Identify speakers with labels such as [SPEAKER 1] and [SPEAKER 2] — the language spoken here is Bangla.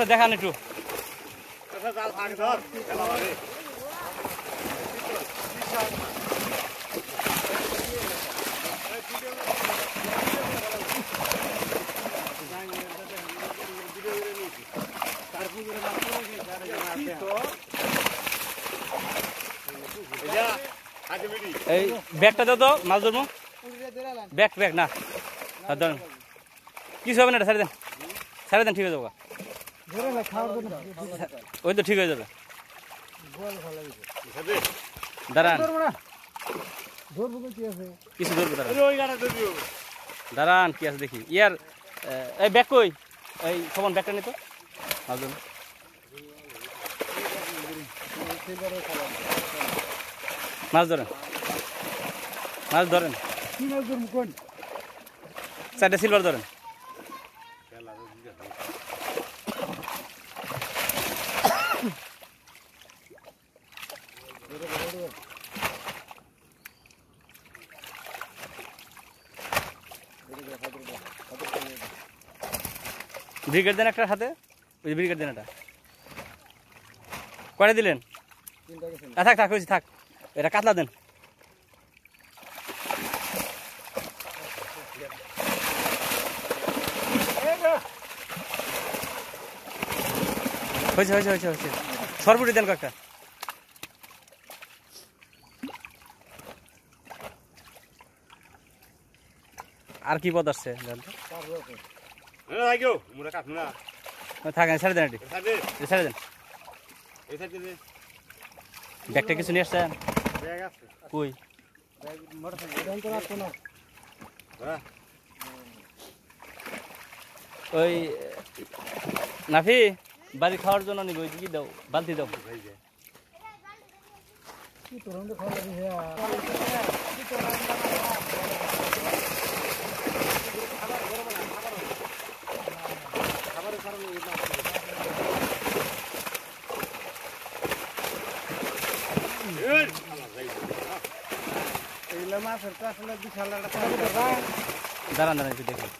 [SPEAKER 1] তাহলে দেখান একটু। এই ব্যাগটা দাও তো, মাছ ধরবো। ব্যাগ ব্যাগ না ধরেন, কিছু হবে না, এটা ছেড়ে দেন ঠিক হয়ে যাবো। ওই তো ঠিক হয়ে যাবে। দাঁড়ান কিছু ধরবো, দাঁড়ান কি আছে দেখি। ইয়ার এই ব্যাগ কই, এই সমান ব্যাগটা নিত মাছ ধরুন। মাছ ধরেন, মাছ ধরেন, চারটে সিলভার ধরেন। ব্রিগেড দেন একটা হাতে, ওই যে ব্রিগেড দেন এটা। কয়টা দিলেন? থাক থাক হয়েছে থাক, এটা কাতলা দেন। হয়েছে হয়েছে হয়েছে হয়েছে, সরপুরি দেন কয়েকটা। আর কি পদ আসছে থাকেন, ছেড়ে দেন, এটি ছেড়ে দেন। ব্যাগটা কিছু নিয়ে আসছেন? কই ওই নাফি বাড়ি খাওয়ার জন্য নিবি, ওই কি দাও, বালতি দাও। দাঁড়ান দাঁড়ান একটু দেখুন।